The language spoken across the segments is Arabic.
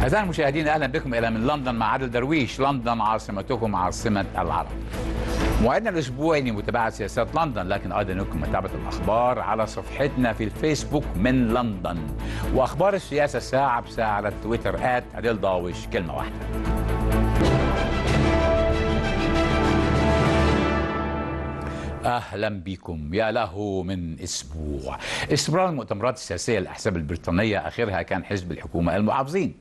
أعزائي المشاهدين، أهلا بكم إلى من لندن مع عادل درويش. لندن عاصمتكم عاصمة العرب. موعدنا الأسبوعي لمتابعة سياسات لندن، لكن أيضا يمكن متابعة الأخبار على صفحتنا في الفيسبوك من لندن، وأخبار السياسة ساعة بساعة على التويتر @عادل ضاوش كلمة واحدة. أهلا بكم. يا له من أسبوع استمرار المؤتمرات السياسية للأحزاب البريطانية، آخرها كان حزب الحكومة المحافظين.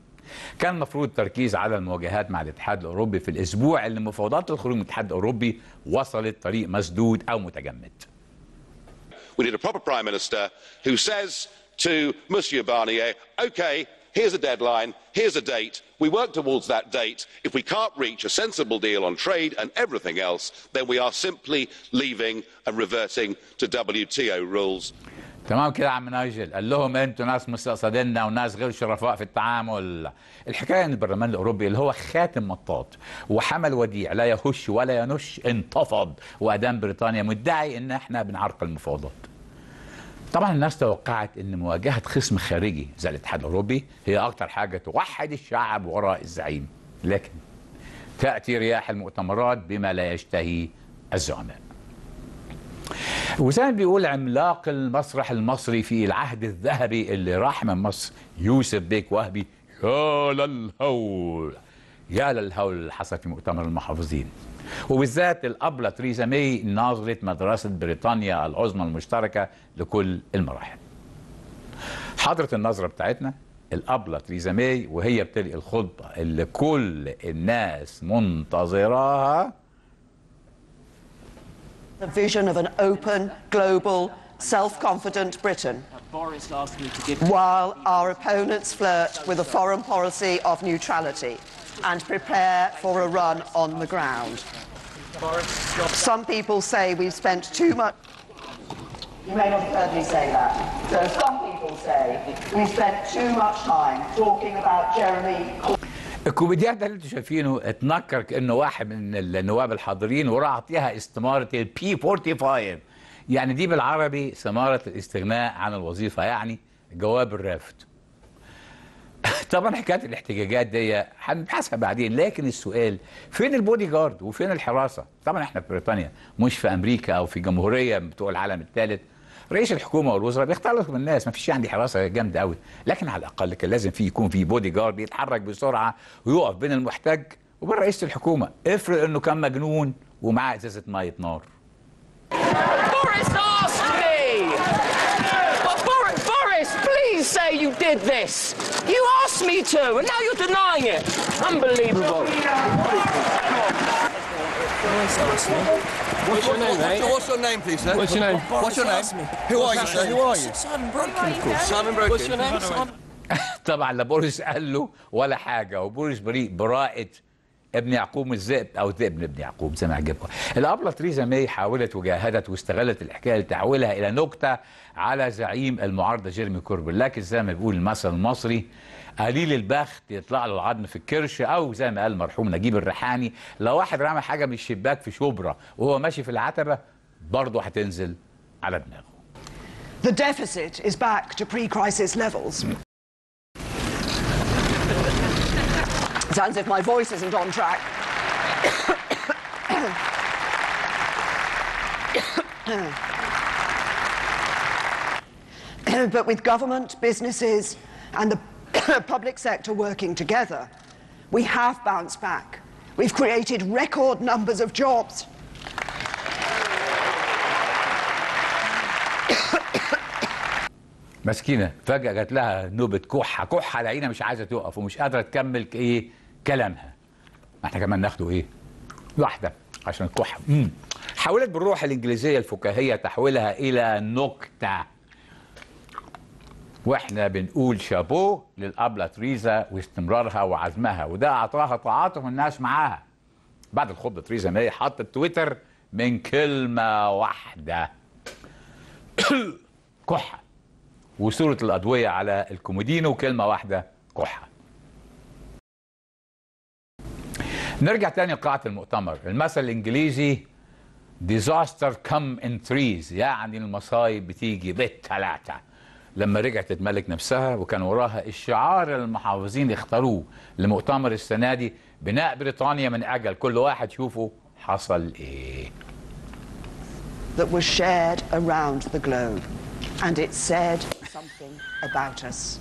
كان المفروض التركيز على المواجهات مع الاتحاد الأوروبي في الأسبوع اللي مفاوضات الخروج من الاتحاد الأوروبي وصلت طريق مسدود أو متجمد. We need a proper Prime Minister who says to Monsieur Barnier, okay, here's a deadline, here's a date, we work towards that date. If we can't reach a sensible deal on trade and everything else, then we are simply leaving and reverting to WTO rules. تمام كده عم ناجل، قال لهم انتوا ناس مستقصديننا وناس غير شرفاء في التعامل. الحكايه ان البرلمان الاوروبي اللي هو خاتم مطاط وحمل وديع لا يهش ولا ينش انتفض وادام بريطانيا مدعي ان احنا بنعرقل المفاوضات. طبعا الناس توقعت ان مواجهه خصم خارجي زي الاتحاد الاوروبي هي اكتر حاجه توحد الشعب وراء الزعيم، لكن تاتي رياح المؤتمرات بما لا يشتهي الزعماء. وزي ما بيقول عملاق المسرح المصري في العهد الذهبي اللي راح من مصر يوسف بيك وهبي، يا للهول يا للهول اللي حصل في مؤتمر المحافظين، وبالذات الأبلة تريزا ماي ناظرة مدرسة بريطانيا العظمى المشتركة لكل المراحل. حضرت النظرة بتاعتنا الأبلة تريزا ماي وهي بتلقي الخطبة اللي كل الناس منتظراها. The vision of an open, global, self-confident Britain, while our opponents flirt with a foreign policy of neutrality and prepare for a run on the ground. Some people say we've spent too much. You may not have heard me say that. So some people say we've spent too much time talking about Jeremy. الكوميديان ده اللي انتوا شايفينه اتنكر كانه واحد من النواب الحاضرين وراح اعطيها استماره البي 45، يعني دي بالعربي ثماره الاستغناء عن الوظيفه، يعني جواب الرفض. طبعا حكايه الاحتجاجات دي هنبحثها بعدين، لكن السؤال فين البودي جارد وفين الحراسه؟ طبعا احنا في بريطانيا مش في امريكا او في جمهوريه بتوع العالم الثالث. رئيس الحكومه والوزراء بيختلطوا بالناس، ما فيش عندي حراسه جامده قوي، لكن على الاقل كان لازم يكون في بودي جارد يتحرك بسرعه ويقف بين المحتج وبين رئيس الحكومه. افرض انه كان مجنون ومعاه ازازه ميه نار. Boris asked me! But Boris, please say you did this! You asked me to, and now you're denying it! Unbelievable! What's your name, mate? What's your name, please, sir? What's your name? What's your name? Who are you, sir? Who are you? Simon Broken, of course. Simon Broken. What's your name? Simon? طبعا لا بوريس قال له ولا حاجه، وبوريس بريء براءه ابن يعقوب الذئب او ذئب ابن يعقوب زي ما عجبكم. الابله تريزا ماي حاولت وجاهدت واستغلت الحكايه لتحويلها الى نكته على زعيم المعارضه جيرمي كوربن، لكن زي ما بيقول المثل المصري قليل البخت يطلع له العظم في الكرش، او زي ما قال المرحوم نجيب الريحاني لو واحد رمى حاجه من الشباك في شبرا وهو ماشي في العتبه برضه هتنزل على دماغه. The deficit is back to pre-crisis levels. Sounds as if my voice isn't on track. But with government, businesses and the public sector working together, we have bounced back. We've created record numbers of jobs. مسكينه فجاه جات لها نوبه كحه لعينه مش عايزه تقف ومش قادره تكمل كلامها. احنا كمان ناخده واحده عشان الكحه. حاولت بالروح الانجليزيه الفكاهيه تحويلها الى نكته، واحنا بنقول شابو للابله تريزا واستمرارها وعزمها، وده اعطاها تعاطف الناس معاها. بعد الخطبه تريزا ماي حطت تويتر من كلمه واحده كحه، وصورة الأضوية على الكومودينو كلمة واحدة كحة. نرجع تاني لقاعة المؤتمر. المثل الإنجليزي disaster come in threes، يعني المصايب بتيجي بالثلاثة. لما رجعت تتملك نفسها، وكان وراها الشعار اللي المحافظين اختاروه لمؤتمر السنة دي: بناء بريطانيا من أجل كل واحد يشوفه حصل إيه. That was shared around the globe, and it said something about us.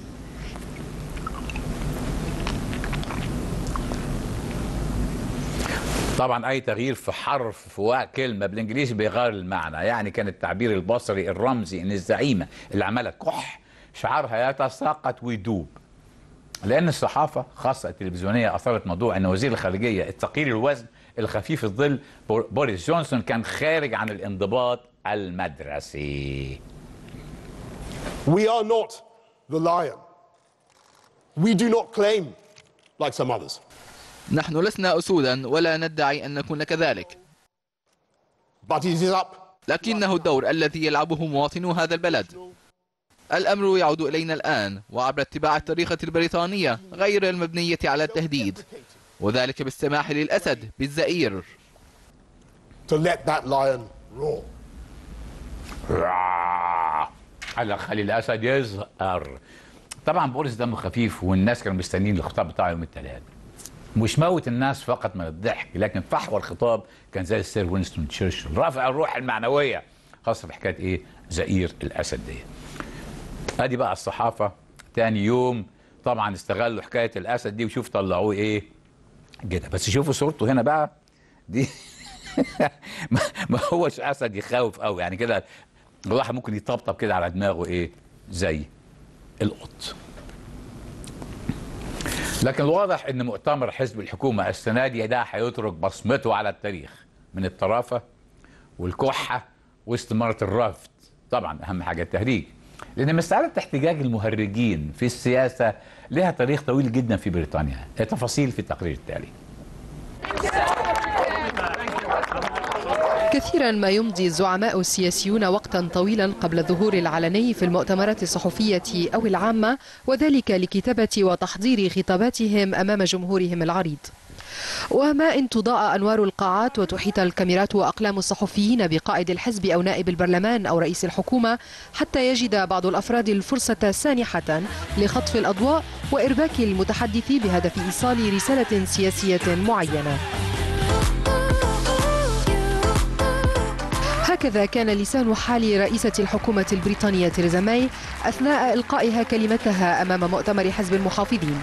طبعا اي تغيير في حرف في كلمه بالانجليزي بيغير المعنى، يعني كان التعبير البصري الرمزي ان الزعيمه اللي عماله كح شعارها يتساقط ويدوب. لان الصحافه خاصه التلفزيونيه اثارت موضوع ان وزير الخارجيه الثقيل الوزن الخفيف الظل بوريس جونسون كان خارج عن الانضباط المدرسي. We are not the lion. We do not claim like some others. نحن لسنا أسودا ولا ندعي أن نكون كذلك، But it is up. لكنه الدور الذي يلعبه مواطنو هذا البلد. الأمر يعود إلينا الآن وعبر اتباع الطريقة البريطانية غير المبنية على التهديد، وذلك بالسماح للأسد بالزئير. To let that lion roar. على خلي الأسد يظهر. طبعا بوريس دمه خفيف، والناس كانوا مستنيين الخطاب بتاعه يوم الثلاث. مش موت الناس فقط من الضحك، لكن فحوى الخطاب كان زي السير وينستون تشرشل، رافع الروح المعنويه، خاصه في حكايه ايه؟ زئير الاسد دي. ادي بقى الصحافه تاني يوم طبعا استغلوا حكايه الاسد دي، وشوف طلعوه ايه كده. بس شوفوا صورته هنا بقى دي ما هوش اسد يخوف قوي يعني كده، الواحد ممكن يطبطب كده على دماغه ايه؟ زي القط. لكن الواضح ان مؤتمر حزب الحكومه السنه دي ده هيترك بصمته على التاريخ من الطرافه والكحه واستماره الرفض. طبعا اهم حاجه التهريج، لان مساله احتجاج المهرجين في السياسه لها تاريخ طويل جدا في بريطانيا. التفاصيل في التقرير التالي. كثيرا ما يمضي الزعماء السياسيون وقتا طويلا قبل الظهور العلني في المؤتمرات الصحفية أو العامة، وذلك لكتابة وتحضير خطاباتهم أمام جمهورهم العريض. وما إن تضاء أنوار القاعات وتحيط الكاميرات وأقلام الصحفيين بقائد الحزب أو نائب البرلمان أو رئيس الحكومة، حتى يجد بعض الأفراد الفرصة سانحة لخطف الأضواء وإرباك المتحدث بهدف إيصال رسالة سياسية معينة. هكذا كان لسان حال رئيسة الحكومة البريطانية تيريزا ماي أثناء إلقائها كلمتها أمام مؤتمر حزب المحافظين.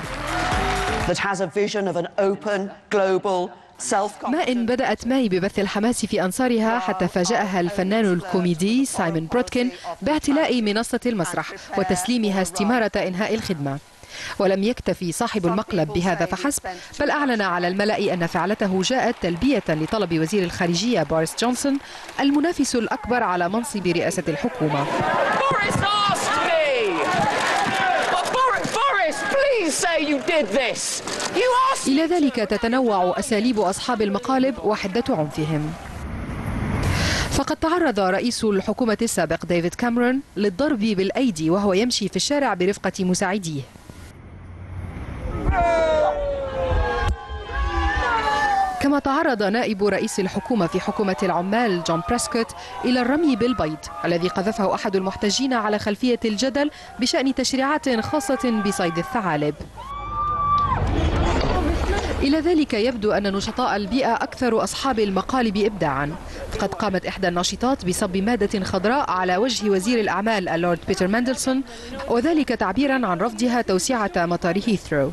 ما إن بدأت ماي ببث الحماس في أنصارها حتى فاجأها الفنان الكوميدي سايمون بروتكن باعتلاء منصة المسرح وتسليمها استمارة إنهاء الخدمة. ولم يكتفي صاحب المقلب بهذا فحسب، بل أعلن على الملأ أن فعلته جاءت تلبية لطلب وزير الخارجية بوريس جونسون المنافس الأكبر على منصب رئاسة الحكومة. إلى ذلك تتنوع أساليب أصحاب المقالب وحدة عنفهم. فقد تعرض رئيس الحكومة السابق ديفيد كاميرون للضرب بالأيدي وهو يمشي في الشارع برفقة مساعديه. كما تعرض نائب رئيس الحكومة في حكومة العمال جون بريسكوت إلى الرمي بالبيض الذي قذفه أحد المحتجين على خلفية الجدل بشأن تشريعات خاصة بصيد الثعالب. إلى ذلك يبدو أن نشطاء البيئة أكثر أصحاب المقالب إبداعا، فقد قامت إحدى الناشطات بصب مادة خضراء على وجه وزير الأعمال اللورد بيتر ماندلسون، وذلك تعبيرا عن رفضها توسعة مطار هيثرو.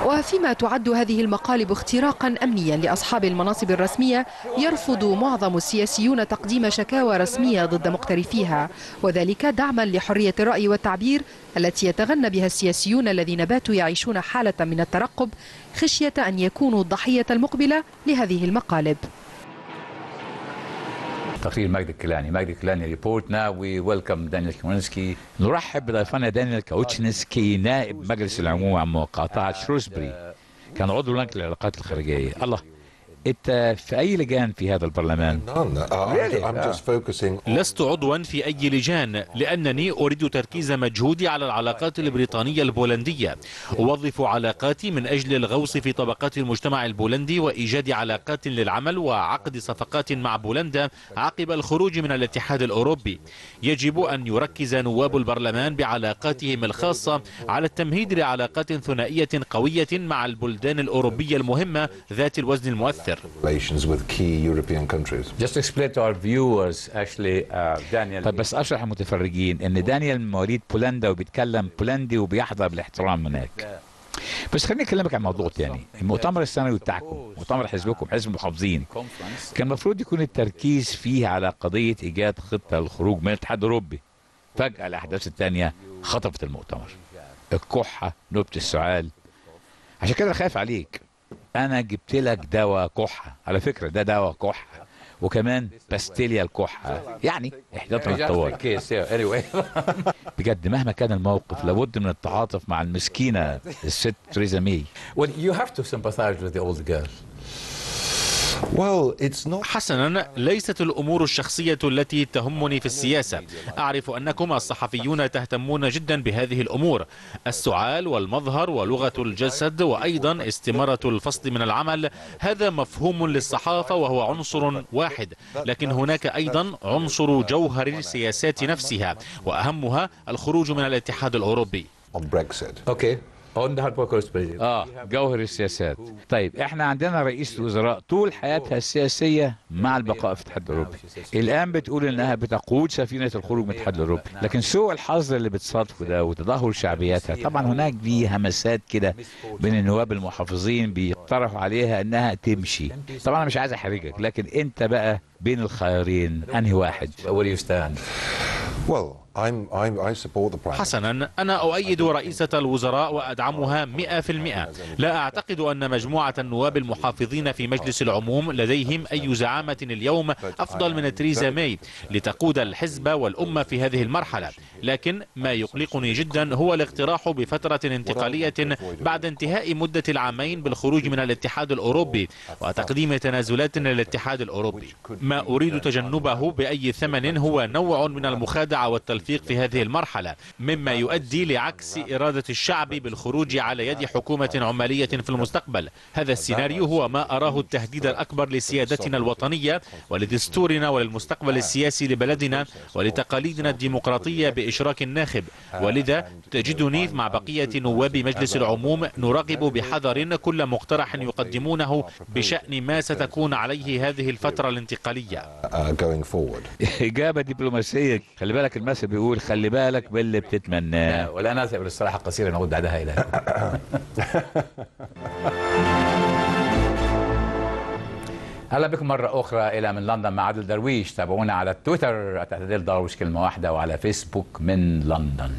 وفيما تعد هذه المقالب اختراقا أمنيا لأصحاب المناصب الرسمية، يرفض معظم السياسيون تقديم شكاوى رسمية ضد مقترفيها، وذلك دعما لحرية الرأي والتعبير التي يتغنى بها السياسيون الذين باتوا يعيشون حالة من الترقب خشية أن يكونوا الضحية المقبلة لهذه المقالب. تقرير ماجد الكيلاني ريبورتنا وويلكم دانيال كوتشنسكي. نرحب بضيفنا دانيال كوتشنسكي نائب مجلس العموم عن مقاطعة شروسبري، كان عضو لجنة العلاقات الخارجية. الله، انت في اي لجان في هذا البرلمان؟ لست عضوا في أي لجان لأنني أريد تركيز مجهودي على العلاقات البريطانية البولندية. أوظف علاقاتي من أجل الغوص في طبقات المجتمع البولندي وإيجاد علاقات للعمل وعقد صفقات مع بولندا عقب الخروج من الاتحاد الأوروبي. يجب أن يركز نواب البرلمان بعلاقاتهم الخاصة على التمهيد لعلاقات ثنائية قوية مع البلدان الأوروبية المهمة ذات الوزن المؤثر. طيب بس اشرح المتفرجين ان دانيال من مواليد بولندا وبيتكلم بولندي وبيحظى بالاحترام هناك. بس خليني اكلمك عن موضوع تاني. المؤتمر السنوي بتاعكم، مؤتمر حزبكم حزب المحافظين، كان المفروض يكون التركيز فيه على قضية ايجاد خطة للخروج من الاتحاد الاوروبي. فجأة الاحداث التانية خطفت المؤتمر. الكحة، نوبة السعال. عشان كده خايف عليك. انا جبت لك دواء كحة، على فكرة ده دواء كحة، وكمان باستيليا الكحة، يعني احداث الطوارئ. بجد مهما كان الموقف لابد من التعاطف مع المسكينة الست تريزا ماي. Well, you have to sympathize with the old girl. حسنا، ليست الأمور الشخصية التي تهمني في السياسة. أعرف أنكم الصحفيون تهتمون جدا بهذه الأمور، السعال والمظهر ولغة الجسد وأيضا استمارة الفصل من العمل. هذا مفهوم للصحافة وهو عنصر واحد، لكن هناك أيضا عنصر جوهر السياسات نفسها، وأهمها الخروج من الاتحاد الأوروبي. Okay. جوهر السياسات. طيب احنا عندنا رئيس الوزراء طول حياتها السياسية مع البقاء في الاتحاد الاوروبي، الان بتقول انها بتقود سفينة الخروج من الاتحاد الاوروبي، لكن سوء الحظ اللي بتصادفه ده وتدهور شعبيتها، طبعا هناك دي همسات كده بين النواب المحافظين بيقترحوا عليها انها تمشي. طبعا انا مش عايز احرجك، لكن انت بقى بين الخيارين انهي واحد؟ Where do you stand? حسنا، أنا أؤيد رئيسة الوزراء وأدعمها 100%. لا أعتقد أن مجموعة النواب المحافظين في مجلس العموم لديهم أي زعامة اليوم أفضل من تريزا ماي لتقود الحزب والأمة في هذه المرحلة، لكن ما يقلقني جدا هو الاقتراح بفترة انتقالية بعد انتهاء مدة العامين بالخروج من الاتحاد الأوروبي وتقديم تنازلات للاتحاد الأوروبي. ما أريد تجنبه بأي ثمن هو نوع من المخادعة والتلفيق في هذه المرحلة، مما يؤدي لعكس إرادة الشعب بالخروج على يد حكومة عمالية في المستقبل. هذا السيناريو هو ما أراه التهديد الأكبر لسيادتنا الوطنية ولدستورنا وللمستقبل السياسي لبلدنا ولتقاليدنا الديمقراطية بإشراك الناخب، ولذا تجدني مع بقية نواب مجلس العموم نراقب بحذر كل مقترح يقدمونه بشأن ما ستكون عليه هذه الفترة الانتقالية. إجابة دبلوماسية. خلي بالك المثل بيقول خلي بالك باللي بتتمناه. ولا نذهب للاستراحة قصيرة نعود بعدها إلى اهلا بكم مرة أخرى إلى من لندن مع عادل درويش. تابعونا على تويتر @عادل درويش كلمة واحدة، وعلى فيسبوك من لندن.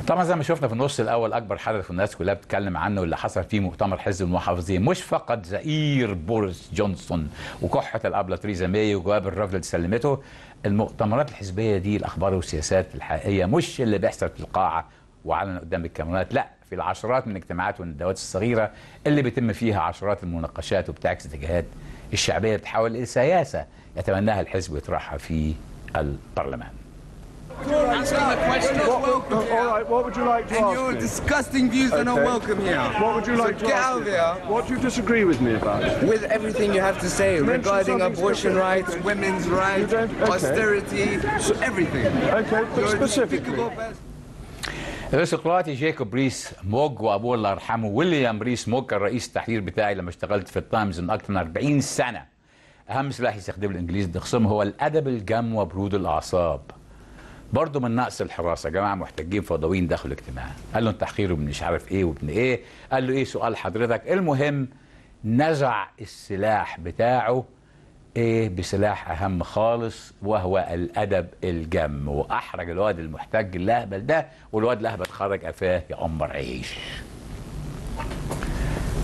طبعا زي ما شفنا في النص الأول أكبر حدث والناس كلها بتتكلم عنه اللي حصل فيه مؤتمر حزب المحافظين، مش فقط زئير بوريس جونسون وكحة الأبلة تريزا ماي وجواب الرفض اللي سلمته. المؤتمرات الحزبية دي الأخبار والسياسات الحقيقية مش اللي بيحصل في القاعة وعلنا قدام الكاميرات، لا، في العشرات من الاجتماعات والندوات الصغيرة اللي بيتم فيها عشرات المناقشات وبتعكس اتجاهات الشعبية بتحول إلى سياسة يتمناها الحزب ويطرحها في البرلمان. Answering the questions. All right, what would you like to ask me? And your disgusting views are not welcome here. What would you like to get ask out me? of here. What do you disagree with me about? With everything you have to say regarding abortion rights, women's rights, austerity, everything. Okay, but specifically. الرئيس الكرواتي جاكوب ريس موج وابوه الله يرحمه ويليام ريس موج كان رئيس التحرير بتاعي لما اشتغلت في التايمز من اكثر من 40 سنه. اهم سلاح يستخدمه الانجليز ضد خصومه هو الادب الجم وبرود الاعصاب. برضه من نقص الحراسه، يا جماعه محتاجين فضاويين داخل الاجتماع. قال له التحقير ومن مش عارف ايه وابن ايه، قال له ايه سؤال حضرتك؟ المهم نزع السلاح بتاعه ايه بسلاح اهم خالص وهو الادب الجم، واحرج الواد المحتج الاهبل ده، والواد الاهبل خرج قفاه يا قمر عيش.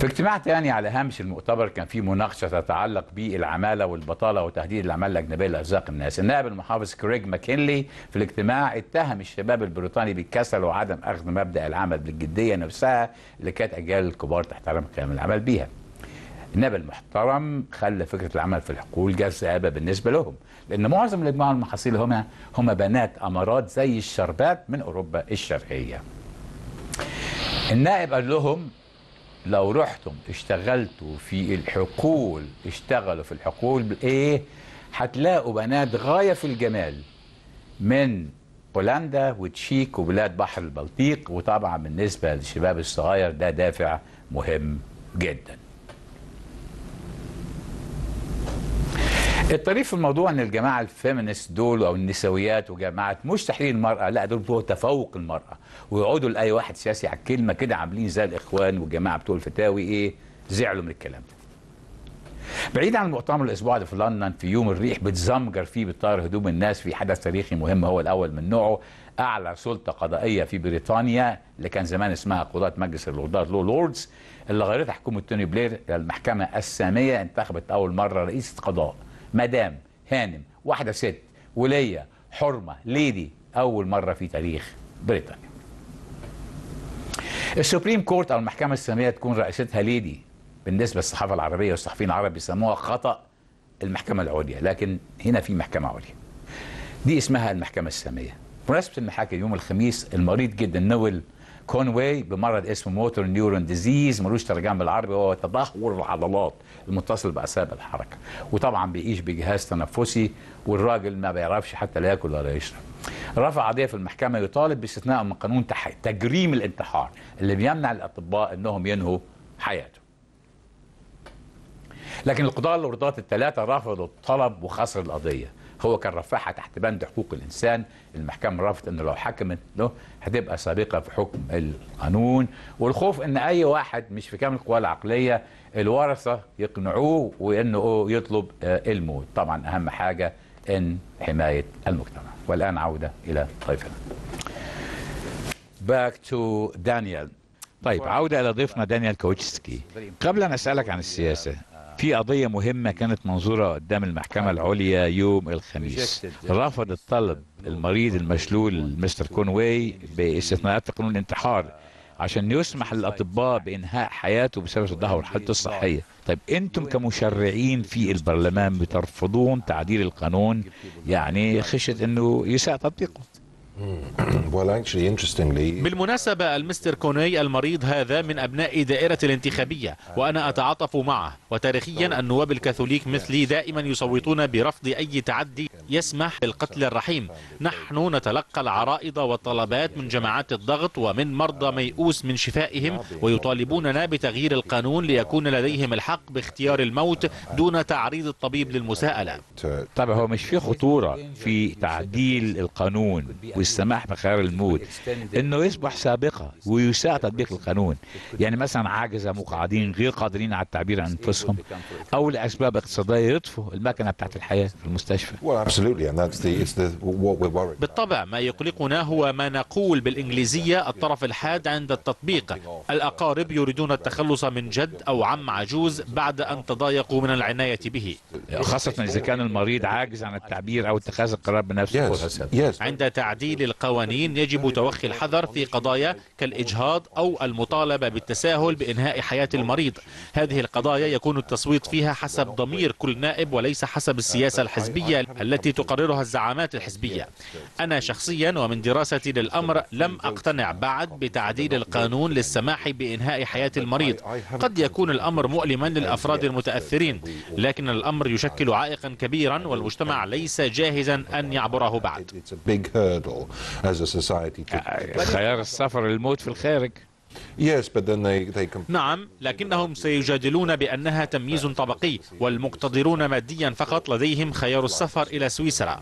في اجتماع تاني على هامش المؤتمر كان في مناقشه تتعلق بالعماله والبطاله وتهديد العماله الاجنبيه لارزاق الناس. النائب المحافظ كريغ ماكينلي في الاجتماع اتهم الشباب البريطاني بالكسل وعدم اخذ مبدا العمل بالجديه نفسها اللي كانت اجيال الكبار تحترم قيم العمل بيها. النائب المحترم خلى فكره العمل في الحقول جذابه بالنسبه لهم، لان معظم اللي بيجمعوا المحاصيل هم بنات امارات زي الشربات من اوروبا الشرقيه. النائب قال لهم لو رحتم اشتغلتوا في الحقول، اشتغلوا في الحقول بايه؟ هتلاقوا بنات غايه في الجمال من بولندا وتشيك وبلاد بحر البلطيق، وطبعا بالنسبه للشباب الصغير ده دافع مهم جدا. الطريف في الموضوع ان الجماعه الفيمينست دول او النسويات وجماعه مش تحرير المراه، لا دول بتوع تفوق المراه، ويقعدوا لاي واحد سياسي على الكلمه كده عاملين زي الاخوان والجماعه بتوع الفتاوي ايه، زعلوا من الكلام ده. بعيد عن المؤتمر الاسبوع ده في لندن، في يوم الريح بتزمجر فيه بتطير هدوم الناس في حدث تاريخي مهم هو الاول من نوعه. اعلى سلطه قضائيه في بريطانيا اللي كان زمان اسمها قضاه مجلس القضاه لوردز، اللي غيرتها حكومه توني بلير، المحكمه الساميه انتخبت اول مره رئيسه قضاء مدام هانم، واحده ست وليه حرمه ليدي، اول مره في تاريخ بريطانيا. السوبريم كورت او المحكمه الساميه تكون رئيستها ليدي، بالنسبه للصحافه العربيه والصحفيين العرب بيسموها خطا المحكمه العليا، لكن هنا في محكمه عليا دي اسمها المحكمه الساميه. بمناسبه المحاكم يوم الخميس، المريض جدا نويل كونواي بمرض اسمه موتور نيورون ديزيز، ملوش ترجمه بالعربي، وهو تدهور العضلات المتصل باعصاب الحركه، وطبعا بيعيش بجهاز تنفسي، والراجل ما بيعرفش حتى لا ياكل ولا يشرب. رفع قضيه في المحكمه يطالب باستثناء من قانون تجريم الانتحار اللي بيمنع الاطباء انهم ينهوا حياته. لكن القضاة اللوردات الثلاثة رفضوا الطلب وخسر القضية. هو كان رفعها تحت بند حقوق الإنسان، المحكمة رفضت إنه لو حكمت له هتبقى سابقة في حكم القانون، والخوف إن أي واحد مش في كامل القوى العقلية الورثة يقنعوه وإنه يطلب الموت. طبعا أهم حاجة إن حماية المجتمع. والآن عودة إلى ضيفنا. Back to Daniel. طيب عودة إلى ضيفنا دانيال كوتشسكي. قبل أن أسألك عن السياسة، في قضية مهمة كانت منظورة قدام المحكمة العليا يوم الخميس. رفض الطلب المريض المشلول مستر كونواي باستثناءات في قانون الانتحار عشان يسمح للأطباء بإنهاء حياته بسبب تدهور حالته الصحية. طيب أنتم كمشرعين في البرلمان بترفضون تعديل القانون، يعني خشية أنه يساء تطبيقه. بالمناسبة المستر كوني المريض هذا من أبناء دائرة الانتخابية، وأنا أتعاطف معه. وتاريخيا النواب الكاثوليك مثلي دائما يصوتون برفض أي تعدي يسمح بالقتل الرحيم. نحن نتلقى العرائض والطلبات من جماعات الضغط ومن مرضى ميؤوس من شفائهم، ويطالبوننا بتغيير القانون ليكون لديهم الحق باختيار الموت دون تعريض الطبيب للمساءلة. طب هو مش في خطورة في تعديل القانون والسماح بخيار الموت انه يصبح سابقة ويساء تطبيق القانون؟ يعني مثلا عاجزة مقعدين غير قادرين على التعبير عن انفسهم، او لاسباب اقتصادية يطفوا المكنة بتاعت الحياة في المستشفى. بالطبع ما يقلقنا هو ما نقول بالإنجليزية الطرف الحاد عند التطبيق. الأقارب يريدون التخلص من جد أو عم عجوز بعد أن تضايقوا من العناية به، خاصة إذا كان المريض عاجز عن التعبير أو اتخاذ القرار بنفسه. عند تعديل القوانين يجب توخي الحذر في قضايا كالإجهاض أو المطالبة بالتساهل بإنهاء حياة المريض. هذه القضايا يكون التصويت فيها حسب ضمير كل نائب وليس حسب السياسة الحزبية التي تقررها الزعامات الحزبية. أنا شخصيا ومن دراستي للأمر لم أقتنع بعد بتعديل القانون للسماح بإنهاء حياة المريض. قد يكون الأمر مؤلما للأفراد المتأثرين، لكن الأمر يشكل عائقا كبيرا والمجتمع ليس جاهزا أن يعبره بعد. خيار السفر للموت في الخارج. نعم، لكنهم سيجادلون بأنها تمييز طبقي، والمقتدرون ماديا فقط لديهم خيار السفر إلى سويسرا.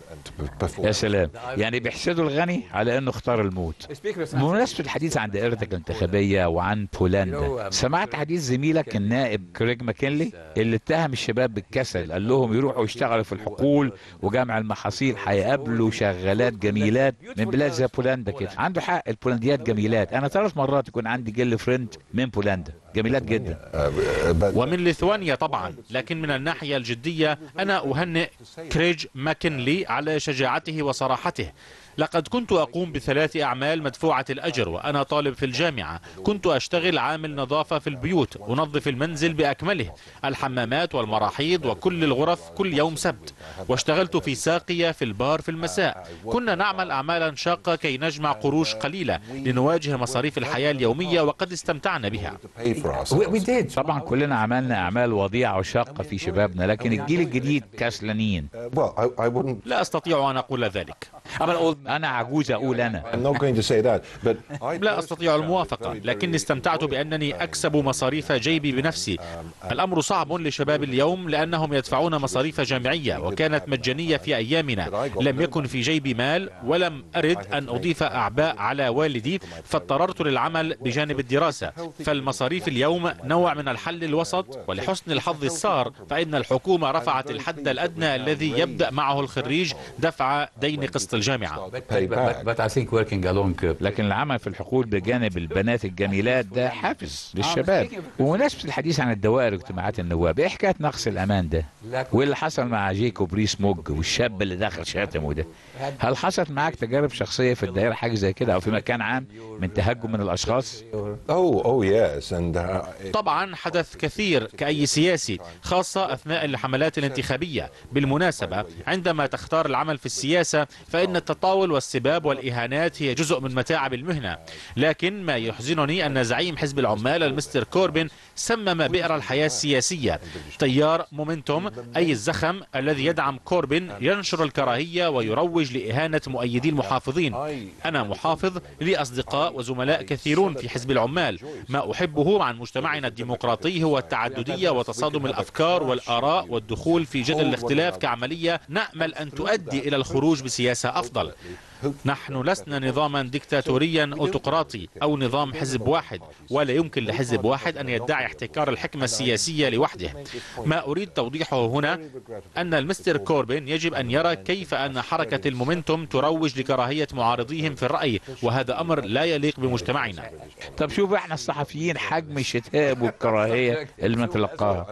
يا سلام، يعني بيحسدوا الغني على أنه اختار الموت. بمناسبة الحديث عن دائرتك الانتخابية وعن بولندا، سمعت حديث زميلك النائب كريغ ماكنلي اللي اتهم الشباب بالكسل، قال لهم يروحوا يشتغلوا في الحقول وجمع المحاصيل هيقابلوا شغالات جميلات من بلاد زي بولندا كده. عنده حق، البولنديات جميلات. أنا 3 مرات يكون عندي جيل فريند من بولندا، جميلات جدا. ومن ليثوانيا طبعا. لكن من الناحية الجدية أنا أهنئ كريج ماكنلي على شجاعته وصراحته. لقد كنت أقوم ب3 أعمال مدفوعة الأجر وأنا طالب في الجامعة. كنت أشتغل عامل نظافة في البيوت، أنظف المنزل بأكمله، الحمامات والمراحيض وكل الغرف كل يوم سبت، واشتغلت في ساقية في البار في المساء. كنا نعمل أعمالا شاقة كي نجمع قروش قليلة لنواجه مصاريف الحياة اليومية، وقد استمتعنا بها. طبعا كلنا عملنا أعمال وضيعة وشاقة في شبابنا، لكن الجيل الجديد كسلانين. لا أستطيع أن أقول ذلك. أنا عجوز أقول أنا. لا أستطيع الموافقة، لكني استمتعت بأنني أكسب مصاريف جيبي بنفسي. الأمر صعب لشباب اليوم لأنهم يدفعون مصاريف جامعية وكانت مجانية في أيامنا. لم يكن في جيبي مال ولم أرد أن أضيف أعباء على والدي، فاضطررت للعمل بجانب الدراسة. فالمصاريف اليوم نوع من الحل الوسط، ولحسن الحظ السار فإن الحكومة رفعت الحد الأدنى الذي يبدأ معه الخريج دفع دين قسط الجامعة. لكن العمل في الحقول بجانب البنات الجميلات ده حافز للشباب. ومناسبة الحديث عن الدوائر واجتماعات النواب، ايه حكاية نقص الأمان ده؟ وايه اللي حصل مع جيكوب ريس-موج والشاب اللي دخل شاتمه ده؟ هل حصلت معاك تجارب شخصية في الدائرة حاجة زي كده أو في مكان عام من تهجم من الأشخاص؟ طبعا حدث كثير كأي سياسي، خاصة أثناء الحملات الانتخابية. بالمناسبة عندما تختار العمل في السياسة فإن التطاول والسباب والإهانات هي جزء من متاعب المهنة. لكن ما يحزنني أن زعيم حزب العمال المستر كوربين سمم بئر الحياة السياسية. تيار مومنتوم أي الزخم الذي يدعم كوربين ينشر الكراهية ويروج لإهانة مؤيدي المحافظين. أنا محافظ، لي أصدقاء وزملاء كثيرون في حزب العمال. ما أحبه عن مجتمعنا الديمقراطي هو التعددية وتصادم الأفكار والآراء والدخول في جدل الاختلاف كعملية نأمل أن تؤدي إلى الخروج بسياسة أفضل. نحن لسنا نظاما ديكتاتوريا أوتقراطي أو نظام حزب واحد، ولا يمكن لحزب واحد أن يدعي احتكار الحكمة السياسية لوحده. ما أريد توضيحه هنا أن المستر كوربين يجب أن يرى كيف أن حركة المومنتوم تروج لكراهية معارضيهم في الرأي، وهذا أمر لا يليق بمجتمعنا. طب شوف احنا الصحفيين حجم الشتائم والكراهية اللي نتلقاها.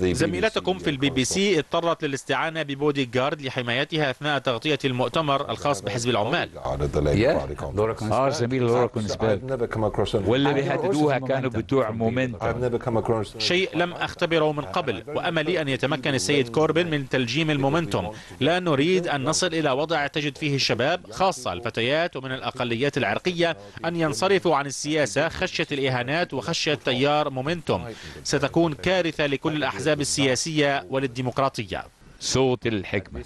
زميلتكم في الBBC اضطرت للاستعانة ببودي جارد لحمايتها أثناء تغطية المؤتمر الخاص بحزب العمال. زميل لورا كونسبيرج، واللي بيهددوها كانوا بتوع مومنتوم. شيء لم أختبره من قبل، وأملي أن يتمكن السيد كوربين من تلجيم المومنتوم. لا نريد أن نصل إلى وضع تجد فيه الشباب خاصة الفتيات ومن الأقليات العرقية أن ينصرفوا عن السياسة خشية الإهانات وخشية تيار مومنتوم. ستكون كارثة لكل الأحزاب السياسية وللديمقراطية. صوت الحكمة.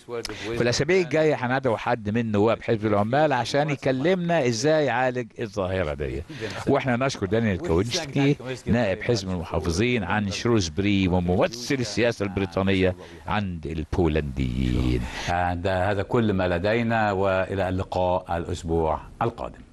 في الأسابيع الجاية هندعو حد من نواب حزب العمال عشان يكلمنا ازاي يعالج الظاهرة دي. واحنا نشكر دانيال كوينسكي نائب حزب المحافظين عن شروسبري وممثل السياسة البريطانية عند البولنديين. هذا كل ما لدينا، وإلى اللقاء الأسبوع القادم.